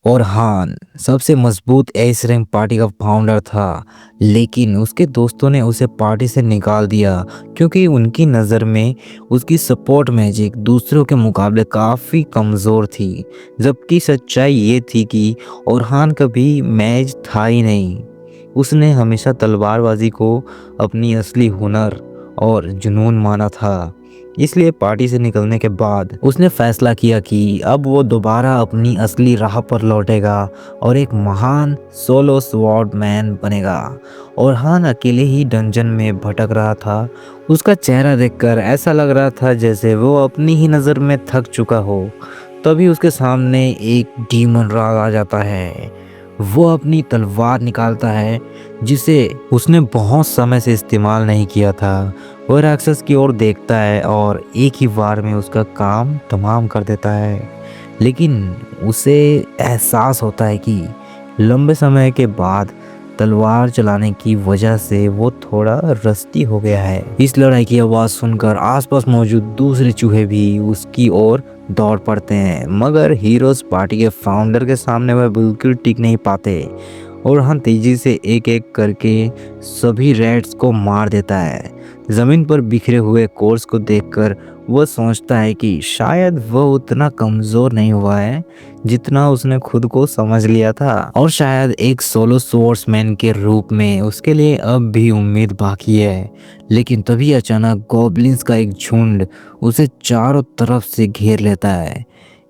और हान सबसे मजबूत एस रैंक पार्टी का फाउंडर था, लेकिन उसके दोस्तों ने उसे पार्टी से निकाल दिया क्योंकि उनकी नज़र में उसकी सपोर्ट मैजिक दूसरों के मुकाबले काफ़ी कमज़ोर थी। जबकि सच्चाई ये थी कि ओरहान कभी मैच था ही नहीं। उसने हमेशा तलवारबाजी को अपनी असली हुनर और जुनून माना था। इसलिए पार्टी से निकलने के बाद उसने फैसला किया कि अब वो दोबारा अपनी असली राह पर लौटेगा और एक महान सोलो स्वॉर्ड मैन बनेगा। और हान अकेले ही डंजन में भटक रहा था। उसका चेहरा देखकर ऐसा लग रहा था जैसे वो अपनी ही नज़र में थक चुका हो। तभी उसके सामने एक डीमन राग आ जाता है। वो अपनी तलवार निकालता है जिसे उसने बहुत समय से इस्तेमाल नहीं किया था। वो राक्षस की ओर देखता है और एक ही बार में उसका काम तमाम कर देता है। लेकिन उसे एहसास होता है कि लंबे समय के बाद तलवार चलाने की वजह से वो थोड़ा रस्ती हो गया है। इस लड़ाई की आवाज़ सुनकर आसपास मौजूद दूसरे चूहे भी उसकी ओर दौड़ पड़ते हैं, मगर हीरोज पार्टी के फाउंडर के सामने वह बिल्कुल टिक नहीं पाते। और हम तेजी से एक एक करके सभी रैट्स को मार देता है। ज़मीन पर बिखरे हुए कोर्स को देखकर वह सोचता है कि शायद वह उतना कमज़ोर नहीं हुआ है जितना उसने खुद को समझ लिया था, और शायद एक सोलो सोर्समैन के रूप में उसके लिए अब भी उम्मीद बाकी है। लेकिन तभी अचानक गॉब्लिन्स का एक झुंड उसे चारों तरफ से घेर लेता है।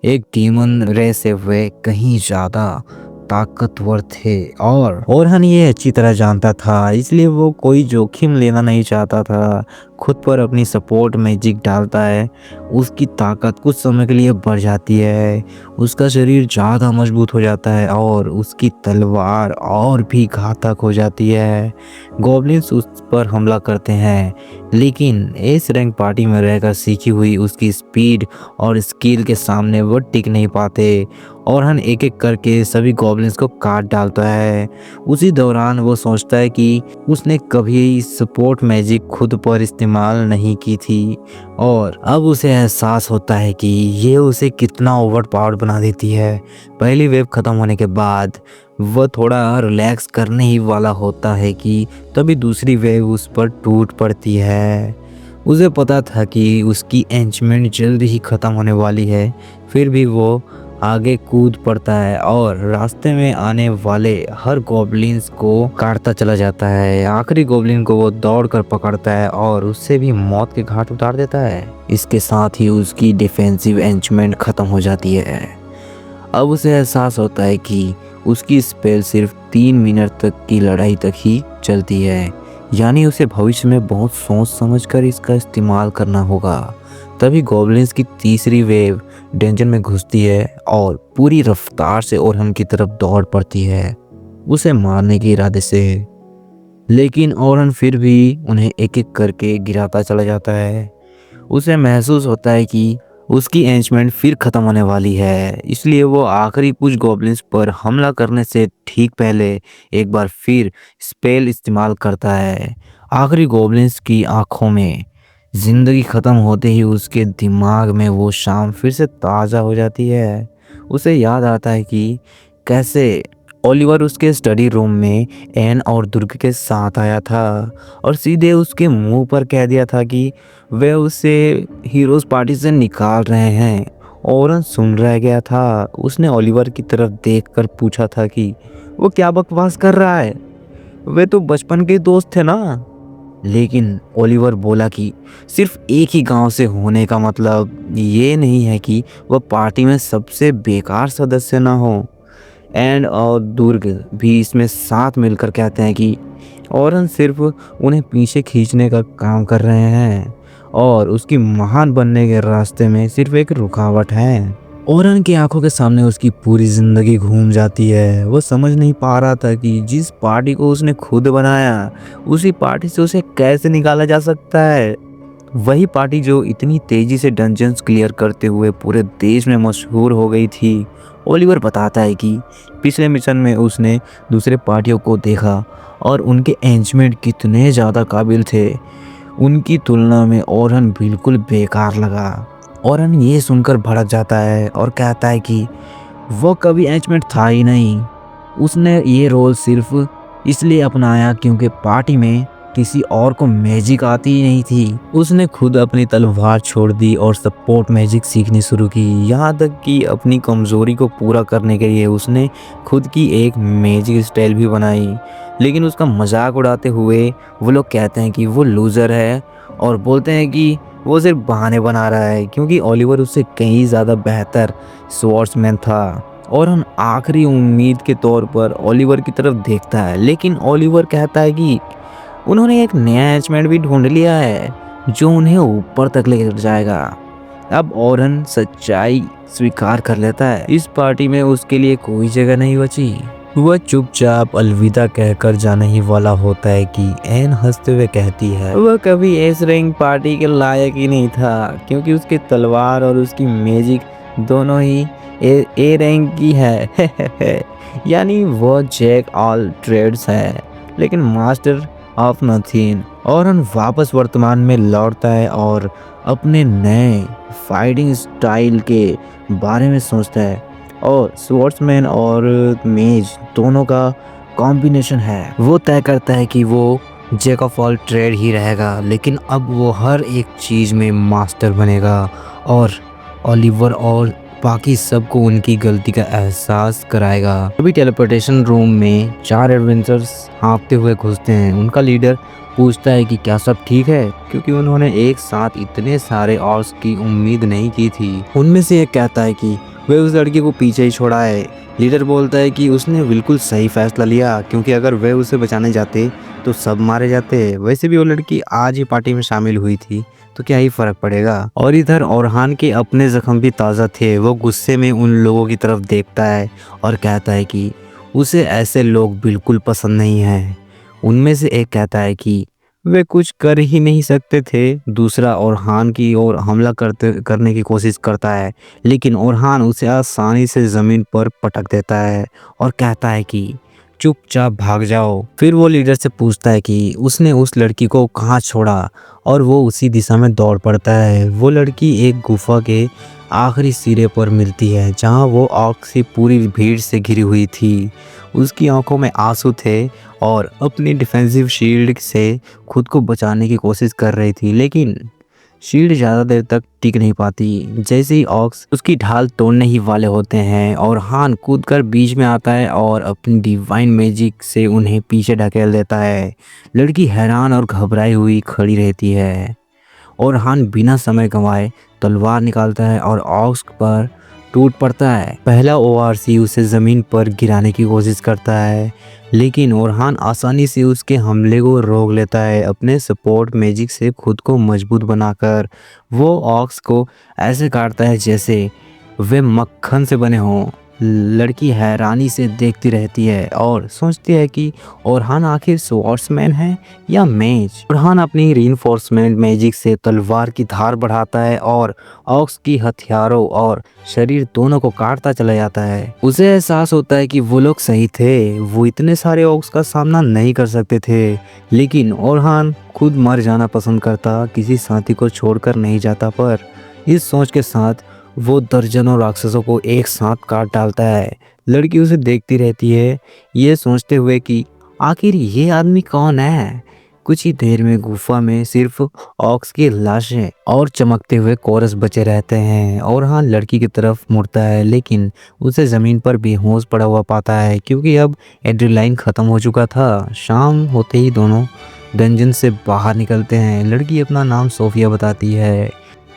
एक डीमन रे से वे कहीं ज़्यादा ताकतवर थे और ओरहन ये अच्छी तरह जानता था, इसलिए वो कोई जोखिम लेना नहीं चाहता था। खुद पर अपनी सपोर्ट मैजिक डालता है। उसकी ताकत कुछ समय के लिए बढ़ जाती है। उसका शरीर ज़्यादा मजबूत हो जाता है और उसकी तलवार और भी घातक हो जाती है। गॉब्लिन्स उस पर हमला करते हैं, लेकिन एस रैंक पार्टी में रहकर सीखी हुई उसकी स्पीड और स्किल के सामने वो टिक नहीं पाते। और हम एक एक करके सभी गॉब्लिन्स को काट डालता है। उसी दौरान वो सोचता है कि उसने कभी सपोर्ट मैजिक खुद पर इस्तेमाल नहीं की थी, और अब उसे एहसास होता है कि ये उसे कितना ओवर पावर्ड बना देती है। पहली वेव ख़त्म होने के बाद वह थोड़ा रिलैक्स करने ही वाला होता है कि तभी दूसरी वेव उस पर टूट पड़ती है। उसे पता था कि उसकी एंचमेंट जल्द ही ख़त्म होने वाली है, फिर भी वो आगे कूद पड़ता है और रास्ते में आने वाले हर गॉब्लिन्स को काटता चला जाता है। आखिरी गॉब्लिन को वो दौड़कर पकड़ता है और उससे भी मौत के घाट उतार देता है। इसके साथ ही उसकी डिफेंसिव एंचमेंट खत्म हो जाती है। अब उसे एहसास होता है कि उसकी स्पेल सिर्फ 3 मिनट तक की लड़ाई तक ही चलती है, यानी उसे भविष्य में बहुत सोच समझकर इसका इस्तेमाल करना होगा। तभी गॉब्लिन्स की तीसरी वेव डेंजर में घुसती है और पूरी रफ्तार से ओरहन की तरफ दौड़ पड़ती है, उसे मारने के इरादे से। लेकिन ओरहन फिर भी उन्हें एक एक करके गिराता चला जाता है। उसे महसूस होता है कि उसकी एंचमेंट फिर ख़त्म होने वाली है, इसलिए वो आखिरी कुछ गॉब्लिन्स पर हमला करने से ठीक पहले एक बार फिर स्पेल इस्तेमाल करता है। आखिरी गॉब्लिन्स की आंखों में जिंदगी ख़त्म होते ही उसके दिमाग में वो शाम फिर से ताज़ा हो जाती है। उसे याद आता है कि कैसे ओलिवर उसके स्टडी रूम में एन और दुर्ग के साथ आया था और सीधे उसके मुंह पर कह दिया था कि वे उसे हीरोज पार्टी से निकाल रहे हैं। ओरन सुन रह गया था। उसने ओलिवर की तरफ देखकर पूछा था कि वो क्या बकवास कर रहा है, वे तो बचपन के दोस्त थे ना। लेकिन ओलिवर बोला कि सिर्फ एक ही गांव से होने का मतलब ये नहीं है कि वह पार्टी में सबसे बेकार सदस्य ना हो। एंड और दुर्ग भी इसमें साथ मिलकर कहते हैं कि औरन सिर्फ उन्हें पीछे खींचने का काम कर रहे हैं और उसकी महान बनने के रास्ते में सिर्फ एक रुकावट है। ओरन की आंखों के सामने उसकी पूरी जिंदगी घूम जाती है। वो समझ नहीं पा रहा था कि जिस पार्टी को उसने खुद बनाया, उसी पार्टी से उसे कैसे निकाला जा सकता है। वही पार्टी जो इतनी तेजी से डंजन्स क्लियर करते हुए पूरे देश में मशहूर हो गई थी। ओलिवर बताता है कि पिछले मिशन में उसने दूसरे पार्टियों को देखा और उनके एंजमेंट कितने ज़्यादा काबिल थे। उनकी तुलना में ओरहन बिल्कुल बेकार लगा। ओरहन ये सुनकर भड़क जाता है और कहता है कि वो कभी एचमेंट था ही नहीं। उसने ये रोल सिर्फ इसलिए अपनाया क्योंकि पार्टी में किसी और को मैजिक आती ही नहीं थी। उसने खुद अपनी तलवार छोड़ दी और सपोर्ट मैजिक सीखनी शुरू की। यहाँ तक कि अपनी कमजोरी को पूरा करने के लिए उसने खुद की एक मैजिक स्टाइल भी बनाई। लेकिन उसका मजाक उड़ाते हुए वो लोग कहते हैं कि वो लूज़र है और बोलते हैं कि वो सिर्फ बहाने बना रहा है क्योंकि ओलिवर उससे कहीं ज़्यादा बेहतर स्वॉर्ड्समैन था। और हम आखिरी उम्मीद के तौर पर ओलिवर की तरफ देखता है, लेकिन ओलिवर कहता है कि उन्होंने एक नया अरेंजमेंट भी ढूंढ लिया है जो उन्हें ऊपर तक लेकर जाएगा। अब ओरन सच्चाई स्वीकार कर लेता है। इस पार्टी में उसके लिए कोई जगह नहीं बची। वह चुपचाप अलविदा कहकर जाने ही वाला होता है कि एन हंसते हुए कहती है वह कभी एस रैंक पार्टी के लायक ही नहीं था क्योंकि उसकी तलवार और उसकी मैजिक दोनों ही ए रैंक की है। यानी वो जैक ऑल ट्रेड्स है लेकिन मास्टर ऑफ नथिंग। और हम वापस वर्तमान में लौटता है और अपने नए फाइटिंग स्टाइल के बारे में सोचता है और स्वॉर्ड्समैन और मेज दोनों का कॉम्बिनेशन है। वो तय करता है कि वो जैक ऑफ ऑल ट्रेड ही रहेगा, लेकिन अब वो हर एक चीज़ में मास्टर बनेगा और ओलिवर और बाकी सबको उनकी गलती का एहसास कराएगा। अभी टेलीपोर्टेशन रूम में 4 एडवेंचर्स हाँफते हुए घुसते हैं। उनका लीडर पूछता है कि क्या सब ठीक है क्योंकि उन्होंने एक साथ इतने सारे ऑर्क्स की उम्मीद नहीं की थी। उनमें से एक कहता है कि वह उस लड़की को पीछे ही छोड़ा है। लीडर बोलता है कि उसने बिल्कुल सही फैसला लिया क्योंकि अगर वह उसे बचाने जाते तो सब मारे जाते। वैसे भी वो लड़की आज ही पार्टी में शामिल हुई थी तो क्या ही फर्क पड़ेगा। और इधर ओरहान के अपने जख्म भी ताज़ा थे। वो गुस्से में उन लोगों की तरफ देखता है और कहता है कि उसे ऐसे लोग बिल्कुल पसंद नहीं हैं। उनमें से एक कहता है कि वे कुछ कर ही नहीं सकते थे। दूसरा ओरहान की ओर हमला करने की कोशिश करता है, लेकिन ओरहान उसे आसानी से ज़मीन पर पटक देता है और कहता है कि चुपचाप भाग जाओ। फिर वो लीडर से पूछता है कि उसने उस लड़की को कहाँ छोड़ा और वो उसी दिशा में दौड़ पड़ता है। वो लड़की एक गुफा के आखिरी सिरे पर मिलती है जहाँ वो ऑर्क्स की पूरी भीड़ से घिरी हुई थी। उसकी आंखों में आंसू थे और अपनी डिफेंसिव शील्ड से खुद को बचाने की कोशिश कर रही थी, लेकिन शील्ड ज़्यादा देर तक टिक नहीं पाती। जैसे ही ऑक्स उसकी ढाल तोड़ने ही वाले होते हैं और हान कूदकर बीच में आता है और अपनी डिवाइन मैजिक से उन्हें पीछे ढकेल देता है। लड़की हैरान और घबराई हुई खड़ी रहती है और हान बिना समय गंवाए तलवार निकालता है और ऑक्स पर टूट पड़ता है। पहला ओआरसी उसे ज़मीन पर गिराने की कोशिश करता है, लेकिन ओरहान आसानी से उसके हमले को रोक लेता है। अपने सपोर्ट मैजिक से खुद को मजबूत बनाकर वो ऑक्स को ऐसे काटता है जैसे वे मक्खन से बने हों। लड़की हैरानी से देखती रहती है और सोचती है कि ओरहान आखिर स्वॉर्ड्समैन है या मेज। ओरहान अपनी रीइंफोर्समेंट मैजिक से तलवार की धार बढ़ाता है और ऑक्स की हथियारों और शरीर दोनों को काटता चला जाता है। उसे एहसास होता है कि वो लोग सही थे, वो इतने सारे ऑक्स का सामना नहीं कर सकते थे, लेकिन ओरहान खुद मर जाना पसंद करता, किसी साथी को छोड़कर नहीं जाता। पर इस सोच के साथ वो दर्जनों राक्षसों को एक साथ काट डालता है। लड़की उसे देखती रहती है, ये सोचते हुए कि आखिर ये आदमी कौन है। कुछ ही देर में गुफा में सिर्फ ऑक्स की लाशें और चमकते हुए कोरस बचे रहते हैं। और हाँ, लड़की की तरफ मुड़ता है, लेकिन उसे ज़मीन पर बेहोश पड़ा हुआ पाता है क्योंकि अब एड्रेनालाइन ख़त्म हो चुका था। शाम होते ही दोनों डंजन से बाहर निकलते हैं। लड़की अपना नाम सोफिया बताती है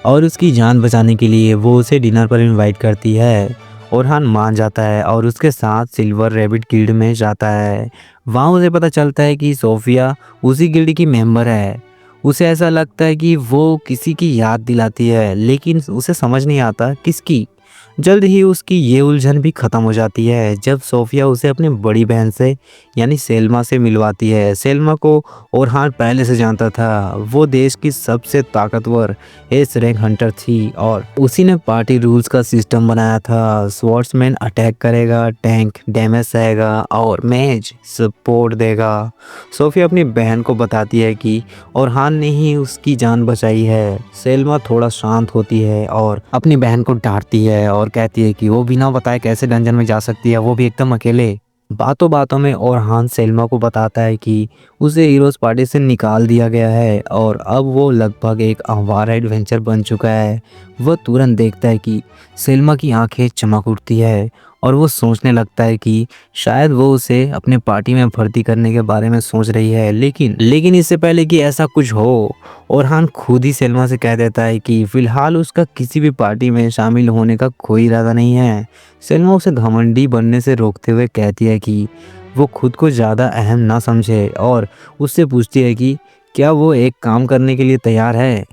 और उसकी जान बचाने के लिए वो उसे डिनर पर इनवाइट करती है। ओरहान मान जाता है और उसके साथ सिल्वर रैबिट गिल्ड में जाता है। वहाँ उसे पता चलता है कि सोफिया उसी गिल्ड की मेंबर है। उसे ऐसा लगता है कि वो किसी की याद दिलाती है, लेकिन उसे समझ नहीं आता किसकी। जल्द ही उसकी ये उलझन भी ख़त्म हो जाती है जब सोफिया उसे अपनी बड़ी बहन से यानी सेल्मा से मिलवाती है। सेल्मा को ओरहान पहले से जानता था। वो देश की सबसे ताकतवर एस रैंक हंटर थी और उसी ने पार्टी रूल्स का सिस्टम बनाया था। स्वॉर्ड्समैन अटैक करेगा, टैंक डैमेज सहेगा और मेज सपोर्ट देगा। सोफिया अपनी बहन को बताती है कि ओरहान ने ही उसकी जान बचाई है। सेल्मा थोड़ा शांत होती है और अपनी बहन को डांटती है और और कहती है कि वो बिना बताए कैसे डंजन में जा सकती है, वो भी एकदम अकेले। बातों बातों में ओरहान सेल्मा को बताता है कि उसे हीरोज़ पार्टी से निकाल दिया गया है और अब वो लगभग एक आवारा एडवेंचर बन चुका है। वह तुरंत देखता है कि सेल्मा की आंखें चमक उठती है और वो सोचने लगता है कि शायद वो उसे अपने पार्टी में भर्ती करने के बारे में सोच रही है। लेकिन इससे पहले कि ऐसा कुछ हो, ओरहान खुद ही सेल्मा से कह देता है कि फ़िलहाल उसका किसी भी पार्टी में शामिल होने का कोई इरादा नहीं है। सेल्मा उसे घमंडी बनने से रोकते हुए कहती है कि वो खुद को ज़्यादा अहम ना समझे और उससे पूछती है कि क्या वो एक काम करने के लिए तैयार है।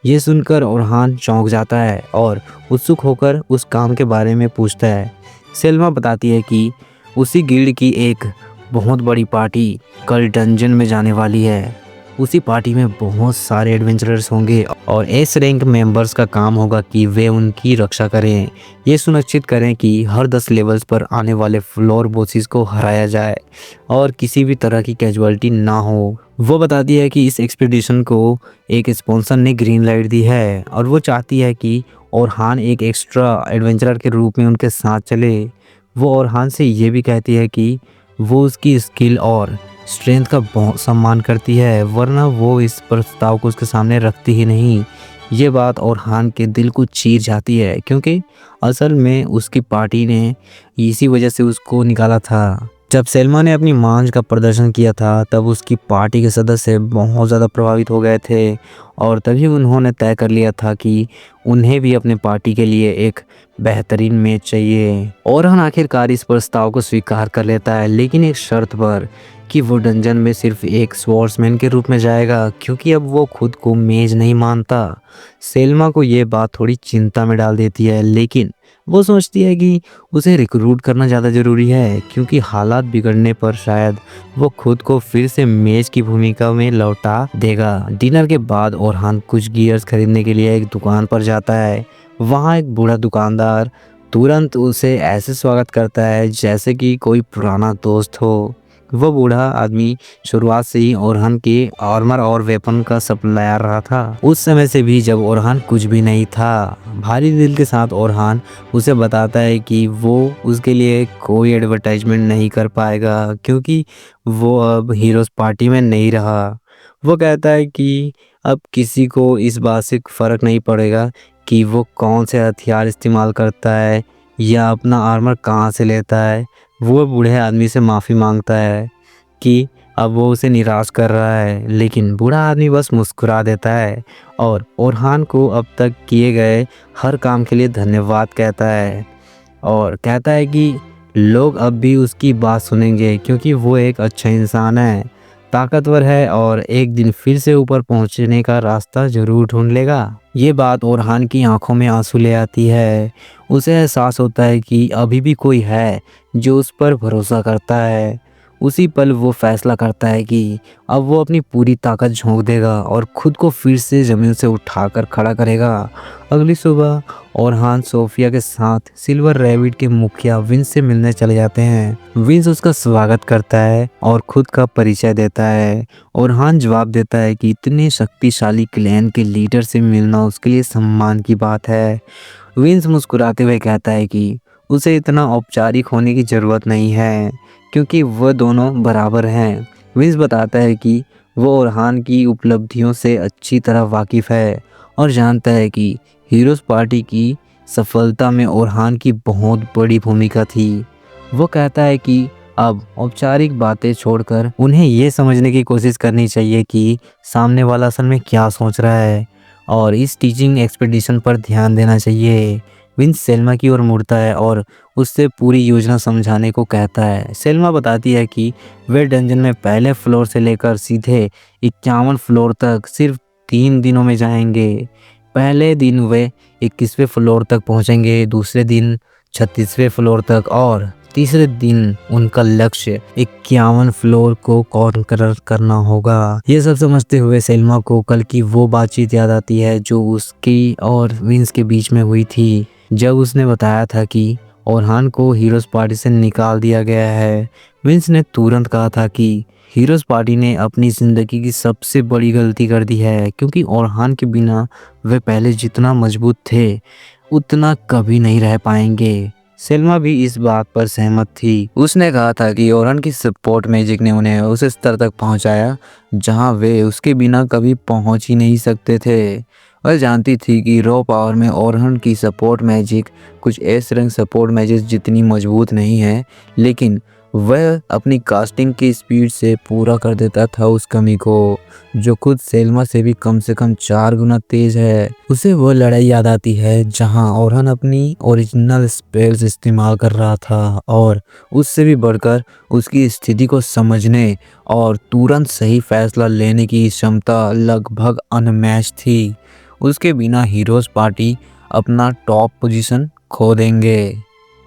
ये सुनकर ओरहान चौंक जाता है और उत्सुक होकर उस काम के बारे में पूछता है। सेल्मा बताती है कि उसी गिल्ड की एक बहुत बड़ी पार्टी कल डंजन में जाने वाली है। उसी पार्टी में बहुत सारे एडवेंचरर्स होंगे और एस रैंक मेंबर्स का काम होगा कि वे उनकी रक्षा करें। ये सुनिश्चित करें कि हर 10 लेवल्स पर आने वाले फ्लोर बॉसेस को हराया जाए और किसी भी तरह की कैजुअलिटी ना हो। वो बताती है कि इस एक्सपीडिशन को एक स्पॉन्सर ने ग्रीन लाइट दी है और वो चाहती है कि ओरहान एक एक्स्ट्रा एडवेंचरर के रूप में उनके साथ चले। वो ओरहान से ये भी कहती है कि वो उसकी स्किल और स्ट्रेंथ का बहुत सम्मान करती है, वरना वो इस प्रस्ताव को उसके सामने रखती ही नहीं। ये बात ओरहान के दिल को चीर जाती है क्योंकि असल में उसकी पार्टी ने इसी वजह से उसको निकाला था। जब सेल्मा ने अपनी मांझ का प्रदर्शन किया था तब उसकी पार्टी के सदस्य बहुत ज़्यादा प्रभावित हो गए थे और तभी उन्होंने तय कर लिया था कि उन्हें भी अपने पार्टी के लिए एक बेहतरीन मैच चाहिए। ओरहान आखिरकार इस प्रस्ताव को स्वीकार कर लेता है, लेकिन एक शर्त पर कि वो डंजन में सिर्फ एक स्वॉर्ड्समैन के रूप में जाएगा क्योंकि अब वो खुद को मेज नहीं मानता। सेल्मा को ये बात थोड़ी चिंता में डाल देती है, लेकिन वो सोचती है कि उसे रिक्रूट करना ज़्यादा ज़रूरी है क्योंकि हालात बिगड़ने पर शायद वो खुद को फिर से मेज की भूमिका में लौटा देगा। डिनर के बाद ओरहान कुछ गियर्स खरीदने के लिए एक दुकान पर जाता है। वहाँ एक बूढ़ा दुकानदार तुरंत उसे ऐसे स्वागत करता है जैसे कि कोई पुराना दोस्त हो। वो बूढ़ा आदमी शुरुआत से ही ओरहान के आर्मर और वेपन का सप्लायर रहा था, उस समय से भी जब ओरहान कुछ भी नहीं था। भारी दिल के साथ ओरहान उसे बताता है कि वो उसके लिए कोई एडवर्टाइजमेंट नहीं कर पाएगा क्योंकि वो अब हीरोज़ पार्टी में नहीं रहा। वो कहता है कि अब किसी को इस बात से फ़र्क नहीं पड़ेगा कि वो कौन से हथियार इस्तेमाल करता है या अपना आर्मर कहाँ से लेता है। वो बूढ़े आदमी से माफ़ी मांगता है कि अब वो उसे निराश कर रहा है, लेकिन बूढ़ा आदमी बस मुस्कुरा देता है और ओरहान को अब तक किए गए हर काम के लिए धन्यवाद कहता है और कहता है कि लोग अब भी उसकी बात सुनेंगे क्योंकि वो एक अच्छा इंसान है, ताकतवर है और एक दिन फिर से ऊपर पहुंचने का रास्ता जरूर ढूंढ लेगा। ये बात ओरहान की आंखों में आंसू ले आती है। उसे एहसास होता है कि अभी भी कोई है जो उस पर भरोसा करता है। उसी पल वो फैसला करता है कि अब वो अपनी पूरी ताकत झोंक देगा और खुद को फिर से ज़मीन से उठाकर खड़ा करेगा। अगली सुबह ओरहान सोफिया के साथ सिल्वर रैबिट के मुखिया विंस से मिलने चले जाते हैं। विंस उसका स्वागत करता है और खुद का परिचय देता है। ओरहान जवाब देता है कि इतने शक्तिशाली क्लैन के लीडर से मिलना उसके लिए सम्मान की बात है। विंस मुस्कुराते हुए कहता है कि उसे इतना औपचारिक होने की ज़रूरत नहीं है क्योंकि वह दोनों बराबर हैं। विंस बताता है कि वो ओरहान की उपलब्धियों से अच्छी तरह वाकिफ़ है और जानता है कि हीरोज़ पार्टी की सफलता में ओरहान की बहुत बड़ी भूमिका थी। वो कहता है कि अब औपचारिक बातें छोड़कर उन्हें ये समझने की कोशिश करनी चाहिए कि सामने वाला असल में क्या सोच रहा है और इस टीचिंग एक्सपीडिशन पर ध्यान देना चाहिए। विंस सेल्मा की ओर मुड़ता है और उससे पूरी योजना समझाने को कहता है। सेल्मा बताती है कि वे डंजन में पहले फ्लोर से लेकर सीधे 51 फ्लोर तक सिर्फ 3 दिनों में जाएंगे। पहले दिन वे 21वें फ्लोर तक पहुंचेंगे, दूसरे दिन 36वें फ्लोर तक और तीसरे दिन उनका लक्ष्य 51 फ्लोर को कॉन्कर करना होगा। ये सब समझते हुए सेल्मा को कल की वो बातचीत याद आती है जो उसकी और विंस के बीच में हुई थी, जब उसने बताया था कि ओरहान को हीरोज़ पार्टी से निकाल दिया गया है। विंस ने तुरंत कहा था कि हीरोज़ पार्टी ने अपनी ज़िंदगी की सबसे बड़ी गलती कर दी है क्योंकि ओरहान के बिना वे पहले जितना मजबूत थे उतना कभी नहीं रह पाएंगे। सेल्मा भी इस बात पर सहमत थी। उसने कहा था कि ओरहन की सपोर्ट मैजिक ने उन्हें उस स्तर तक पहुंचाया जहां वे उसके बिना कभी पहुंच ही नहीं सकते थे। वह जानती थी कि रॉ पावर में ओरहन की सपोर्ट मैजिक कुछ एस रैंक सपोर्ट मैजिक जितनी मजबूत नहीं है, लेकिन वह अपनी कास्टिंग की स्पीड से पूरा कर देता था उस कमी को, जो खुद सेल्मा से भी कम से कम 4 गुना तेज है। उसे वो लड़ाई याद आती है जहां ओरहन अपनी ओरिजिनल स्पेल्स इस्तेमाल कर रहा था और उससे भी बढ़कर उसकी स्थिति को समझने और तुरंत सही फैसला लेने की क्षमता लगभग अनमैच थी। उसके बिना हीरोज पार्टी अपना टॉप पोजीशन खो देंगे।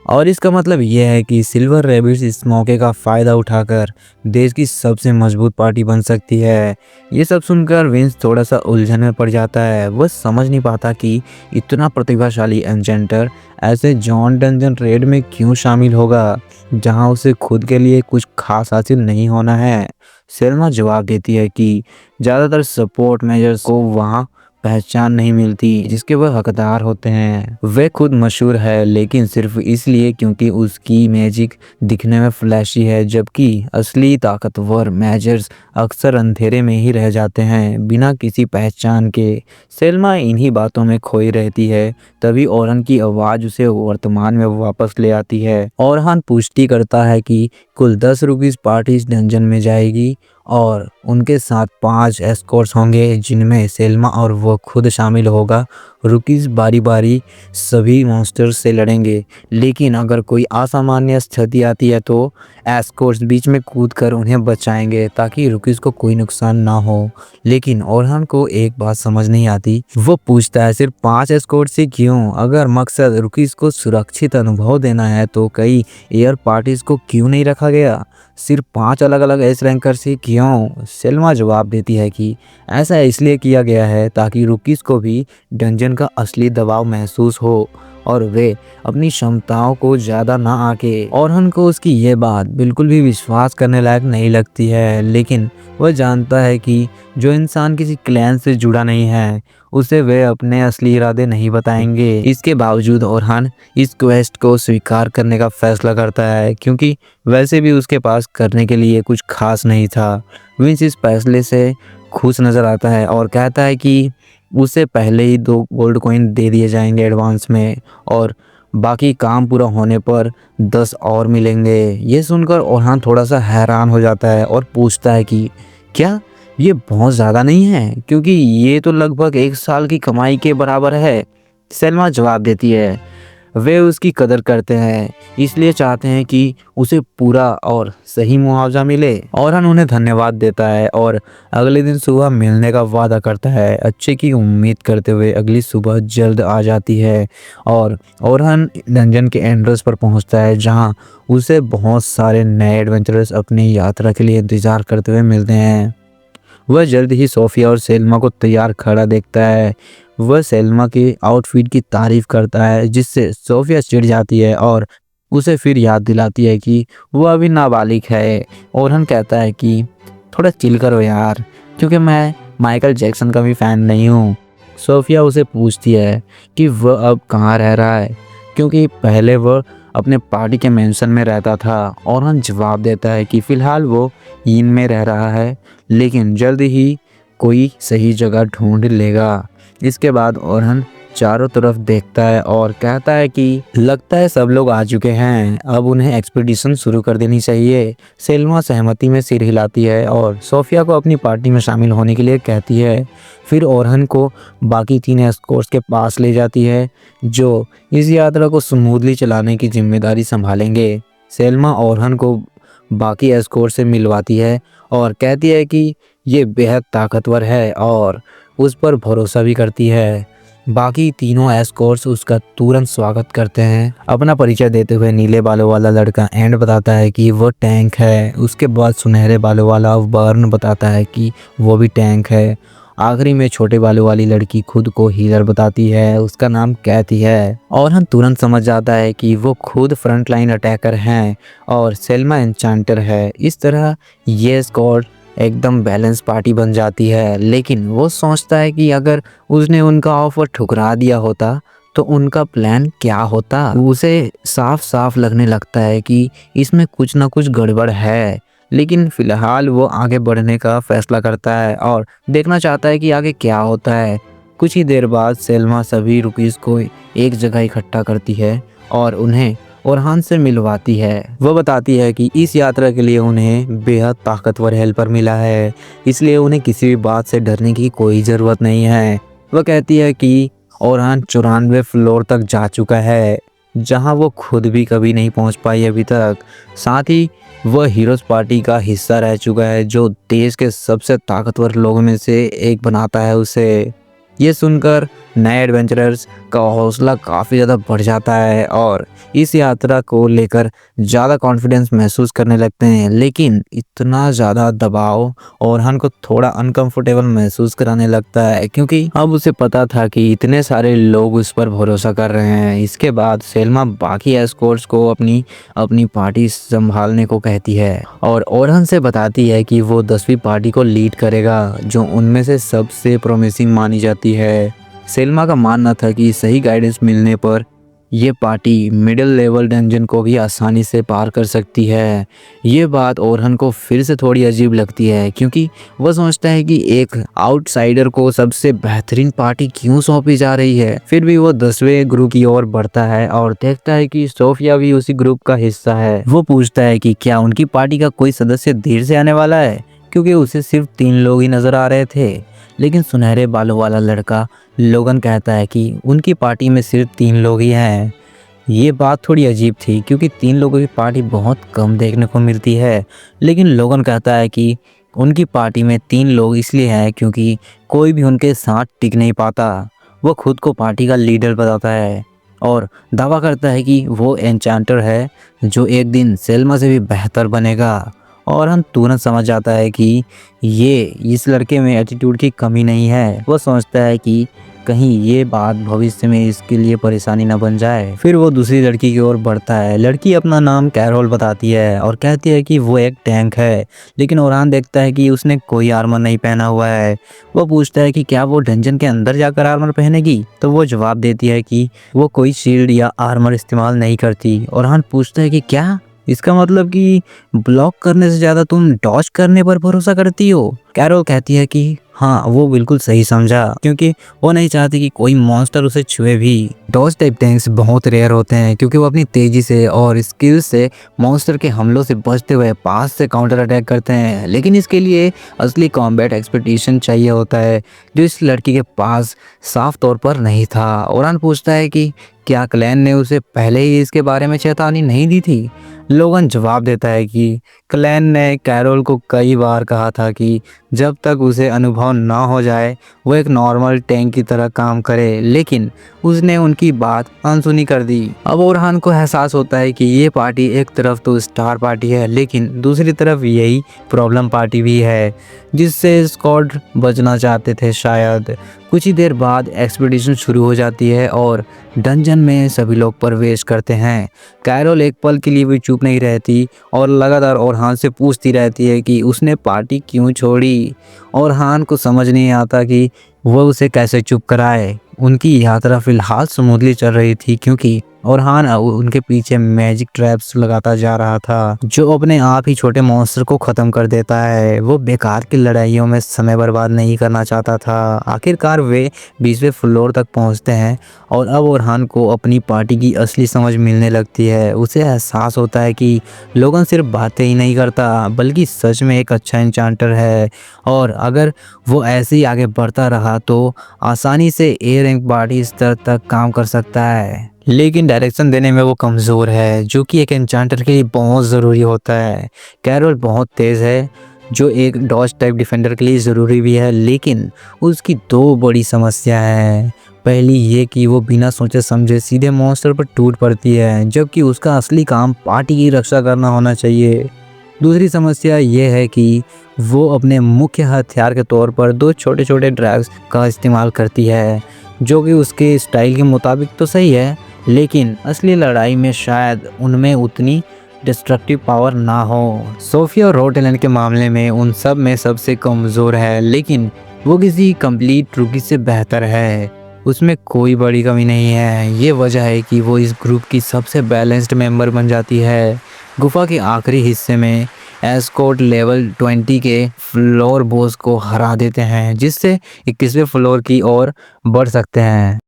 और इसका मतलब यह है कि सिल्वर रैबिट्स इस मौके का फ़ायदा उठाकर देश की सबसे मजबूत पार्टी बन सकती है। ये सब सुनकर विंस थोड़ा सा उलझन में पड़ जाता है। वह समझ नहीं पाता कि इतना प्रतिभाशाली एन्चेंटर ऐसे जॉन डंजन रेड में क्यों शामिल होगा, जहां उसे खुद के लिए कुछ खास हासिल नहीं होना है। सेल्मा जवाब देती है कि ज़्यादातर सपोर्ट मेजर्स को वहाँ पहचान नहीं मिलती जिसके वह हकदार होते हैं। वह खुद मशहूर है लेकिन सिर्फ इसलिए क्योंकि उसकी मैजिक दिखने में फ्लैशी है, जबकि असली ताकतवर मैजर्स अक्सर अंधेरे में ही रह जाते हैं बिना किसी पहचान के। सेल्मा इन्हीं बातों में खोई रहती है। तभी ओरहन की आवाज़ उसे वर्तमान में वापस ले आती है। ओरहन पुष्टि करता है कि कुल 10 रुपीस पार्टी इस डंजन में जाएगी और उनके साथ 5 एस्कॉर्ट्स होंगे जिनमें सेल्मा और वो खुद शामिल होगा। रुकीज बारी बारी सभी मॉन्स्टर्स से लड़ेंगे, लेकिन अगर कोई असामान्य स्थिति आती है तो एस्कॉर्ट्स बीच में कूदकर उन्हें बचाएंगे ताकि रुकीज को कोई नुकसान ना हो। लेकिन ओरहन को एक बात समझ नहीं आती। वो पूछता है सिर्फ 5 एस्कॉर्ट से क्यों? अगर मकसद रुकीज को सुरक्षित अनुभव देना है तो कई एयर पार्टीज को क्यों नहीं रखा गया? सिर्फ 5 अलग अलग एस रैंकर से क्यों? सेल्मा जवाब देती है कि ऐसा इसलिए किया गया है ताकि रुकीज को भी डंजन का असली दबाव महसूस हो और वे अपनी क्षमताओं को ज़्यादा ना आके। ओरहन को उसकी ये बात बिल्कुल भी विश्वास करने लायक नहीं लगती है, लेकिन वह जानता है कि जो इंसान किसी क्लैन से जुड़ा नहीं है उसे वे अपने असली इरादे नहीं बताएंगे। इसके बावजूद ओरहन इस क्वेस्ट को स्वीकार करने का फैसला करता है क्योंकि वैसे भी उसके पास करने के लिए कुछ खास नहीं था। विंस इस फैसले से खुश नज़र आता है और कहता है कि उसे पहले ही 2 गोल्ड कॉइन दे दिए जाएंगे एडवांस में और बाकी काम पूरा होने पर 10 और मिलेंगे। ये सुनकर ओरहन थोड़ा सा हैरान हो जाता है और पूछता है कि क्या ये बहुत ज़्यादा नहीं है, क्योंकि ये तो लगभग 1 साल की कमाई के बराबर है। सेल्मा जवाब देती है वे उसकी कदर करते हैं, इसलिए चाहते हैं कि उसे पूरा और सही मुआवजा मिले। ओरहन उन्हें धन्यवाद देता है और अगले दिन सुबह मिलने का वादा करता है। अच्छे की उम्मीद करते हुए अगली सुबह जल्द आ जाती है और ओरहन डंजन के एंट्रेंस पर पहुंचता है जहां उसे बहुत सारे नए एडवेंचरर्स अपनी यात्रा के लिए इंतजार करते हुए मिलते हैं। वह जल्द ही सोफिया और सेल्मा को तैयार खड़ा देखता है। वह सेल्मा के आउटफिट की तारीफ करता है जिससे सोफिया चिढ़ जाती है और उसे फिर याद दिलाती है कि वह अभी नाबालिग है। ओरहन कहता है कि थोड़ा चिल करो यार, क्योंकि मैं माइकल जैक्सन का भी फ़ैन नहीं हूँ। सोफिया उसे पूछती है कि वह अब कहाँ रह रहा है, क्योंकि पहले वह अपने पार्टी के मेंशन में रहता था। ओरहन जवाब देता है कि फ़िलहाल वो यीन में रह रहा है, लेकिन जल्द ही कोई सही जगह ढूंढ लेगा। इसके बाद ओरहन चारों तरफ देखता है और कहता है कि लगता है सब लोग आ चुके हैं, अब उन्हें एक्सपीडिशन शुरू कर देनी चाहिए। सेल्मा सहमति में सिर हिलाती है और सोफिया को अपनी पार्टी में शामिल होने के लिए कहती है। फिर ओरहन को बाकी 3 एस्कॉर्ट्स के पास ले जाती है जो इस यात्रा को स्मूथली चलाने की जिम्मेदारी संभालेंगे। सेल्मा ओरहन को बाकी एस्कॉर्ट से मिलवाती है और कहती है कि ये बेहद ताकतवर है और उस पर भरोसा भी करती है। बाकी तीनों एस्कॉर्ट्स उसका तुरंत स्वागत करते हैं। अपना परिचय देते हुए नीले बालों वाला लड़का एंड बताता है कि वो टैंक है। उसके बाद सुनहरे बालों वाला बर्न बताता है कि वो भी टैंक है। आखिरी में छोटे बालों वाली लड़की खुद को हीलर बताती है, उसका नाम कैथी है। और हम तुरंत समझ जाता है कि वो खुद फ्रंट लाइन अटैकर हैं और सेल्मा एन्चेंटर है। इस तरह ये स्क्वाड एकदम बैलेंस पार्टी बन जाती है। लेकिन वो सोचता है कि अगर उसने उनका ऑफर ठुकरा दिया होता तो उनका प्लान क्या होता। उसे साफ साफ लगने लगता है कि इसमें कुछ ना कुछ गड़बड़ है, लेकिन फिलहाल वो आगे बढ़ने का फैसला करता है और देखना चाहता है कि आगे क्या होता है। कुछ ही देर बाद सेल्मा सभी रुकीज को एक जगह इकट्ठा करती है और उन्हें ओरहान से मिलवाती है। वो बताती है कि इस यात्रा के लिए उन्हें बेहद ताकतवर हेल्पर मिला है, इसलिए उन्हें किसी भी बात से डरने की कोई ज़रूरत नहीं है। वह कहती है कि ओरहान 94 फ्लोर तक जा चुका है, जहां वो खुद भी कभी नहीं पहुंच पाई अभी तक। साथ ही वह हीरोज पार्टी का हिस्सा रह चुका है, जो देश के सबसे ताकतवर लोगों में से एक बनाता है उसे। ये सुनकर नए एडवेंचरर्स का हौसला काफ़ी ज़्यादा बढ़ जाता है और इस यात्रा को लेकर ज़्यादा कॉन्फिडेंस महसूस करने लगते हैं। लेकिन इतना ज़्यादा दबाव ओरहान को थोड़ा अनकंफर्टेबल महसूस कराने लगता है, क्योंकि अब उसे पता था कि इतने सारे लोग उस पर भरोसा कर रहे हैं। इसके बाद सेल्मा बाकी एस्कॉर्ट्स को अपनी पार्टी संभालने को कहती है और ओरहान से बताती है कि वो 10वीं पार्टी को लीड करेगा, जो उनमें से सबसे प्रॉमिसिंग मानी जाती है। सेल्मा का मानना था कि सही गाइडेंस मिलने पर ये पार्टी मिडिल लेवल डंजन को भी आसानी से पार कर सकती है। ये बात ओरहन को फिर से थोड़ी अजीब लगती है, क्योंकि वह सोचता है कि एक आउटसाइडर को सबसे बेहतरीन पार्टी क्यों सौंपी जा रही है। फिर भी वो 10वें ग्रुप की ओर बढ़ता है और देखता है कि सोफिया भी उसी ग्रुप का हिस्सा है। वो पूछता है कि क्या उनकी पार्टी का कोई सदस्य देर से आने वाला है, क्योंकि उसे सिर्फ 3 लोग ही नजर आ रहे थे। लेकिन सुनहरे बालों वाला लड़का लोगन कहता है कि उनकी पार्टी में सिर्फ 3 लोग ही हैं। ये बात थोड़ी अजीब थी, क्योंकि 3 लोगों की पार्टी बहुत कम देखने को मिलती है। लेकिन लोगन कहता है कि उनकी पार्टी में 3 लोग इसलिए हैं क्योंकि कोई भी उनके साथ टिक नहीं पाता। वो खुद को पार्टी का लीडर बताता है और दावा करता है कि वो एन्चेंटर है, जो एक दिन सेल्मा से भी बेहतर बनेगा। और हम तुरंत समझ जाता है कि ये इस लड़के में एटीट्यूड की कमी नहीं है। वो सोचता है कि कहीं ये बात भविष्य में इसके लिए परेशानी न बन जाए। फिर वो दूसरी लड़की की ओर बढ़ता है। लड़की अपना नाम कैरोल बताती है और कहती है कि वो एक टैंक है। लेकिन ओरहान देखता है कि उसने कोई आर्मर नहीं पहना हुआ है। वो पूछता है कि क्या वो डंजन के अंदर जाकर आर्मर पहनेगी, तो वो जवाब देती है कि वो कोई शील्ड या आर्मर इस्तेमाल नहीं करती। ओरहान पूछता है कि क्या इसका मतलब कि ब्लॉक करने से ज़्यादा तुम डॉज करने पर भरोसा करती हो। कैरोल कहती है कि हाँ, वो बिल्कुल सही समझा, क्योंकि वो नहीं चाहती कि कोई मॉन्स्टर उसे छुए भी। डॉज टाइप टैंक्स बहुत रेयर होते हैं, क्योंकि वो अपनी तेजी से और स्किल से मॉन्स्टर के हमलों से बचते हुए पास से काउंटर अटैक करते हैं। लेकिन इसके लिए असली कॉम्बैट एक्सपर्टीशन चाहिए होता है, जो इस लड़की के पास साफ तौर पर नहीं था। ओरहान पूछता है कि क्या क्लैन ने उसे पहले ही इसके बारे में चेतावनी नहीं दी थी। लोगन जवाब देता है कि क्लैन ने कैरोल को कई बार कहा था कि जब तक उसे अनुभव ना हो जाए वो एक नॉर्मल टैंक की तरह काम करे, लेकिन उसने उनकी बात अनसुनी कर दी। अब ओरहान को एहसास होता है कि ये पार्टी एक तरफ तो स्टार पार्टी है, लेकिन दूसरी तरफ यही प्रॉब्लम पार्टी भी है, जिससे स्क्वाड बचना चाहते थे शायद। कुछ ही देर बाद एक्सपीडिशन शुरू हो जाती है और डंजन में सभी लोग प्रवेश करते हैं। कैरोल एक पल के लिए भी चुप नहीं रहती और लगातार ओरहान से पूछती रहती है कि उसने पार्टी क्यों छोड़ी। ओरहान को समझ नहीं आता कि वह उसे कैसे चुप कराए। उनकी यात्रा फिलहाल स्मूथली चल रही थी, क्योंकि ओरहान उनके पीछे मैजिक ट्रैप्स लगाता जा रहा था, जो अपने आप ही छोटे मॉन्स्टर को ख़त्म कर देता है। वो बेकार की लड़ाइयों में समय बर्बाद नहीं करना चाहता था। आखिरकार वे 20वें फ्लोर तक पहुंचते हैं और अब ओरहान को अपनी पार्टी की असली समझ मिलने लगती है। उसे एहसास होता है कि लोगन सिर्फ बातें ही नहीं करता, बल्कि सच में एक अच्छा एन्चेंटर है, और अगर वो ऐसे ही आगे बढ़ता रहा तो आसानी से ए रैंक पार्टी स्तर तक काम कर सकता है। लेकिन डायरेक्शन देने में वो कमज़ोर है, जो कि एक एन्चेंटर के लिए बहुत ज़रूरी होता है। कैरोल बहुत तेज़ है, जो एक डॉज टाइप डिफेंडर के लिए ज़रूरी भी है, लेकिन उसकी 2 बड़ी समस्या हैं। पहली ये कि वो बिना सोचे समझे सीधे मॉन्स्टर पर टूट पड़ती है, जबकि उसका असली काम पार्टी की रक्षा करना होना चाहिए। दूसरी समस्या ये है कि वो अपने मुख्य हथियार के तौर पर 2 छोटे छोटे ड्रैग्स का इस्तेमाल करती है, जो कि उसके स्टाइल के मुताबिक तो सही है, लेकिन असली लड़ाई में शायद उनमें उतनी डिस्ट्रक्टिव पावर ना हो। सोफिया और रोटेलन के मामले में उन सब में सबसे कमज़ोर है, लेकिन वो किसी कंप्लीट रूकी से बेहतर है। उसमें कोई बड़ी कमी नहीं है। ये वजह है कि वो इस ग्रुप की सबसे बैलेंस्ड मेंबर बन जाती है। गुफा के आखिरी हिस्से में एस्कॉर्ट लेवल 20 के फ्लोर बॉस को हरा देते हैं, जिससे 21वें फ्लोर की ओर बढ़ सकते हैं।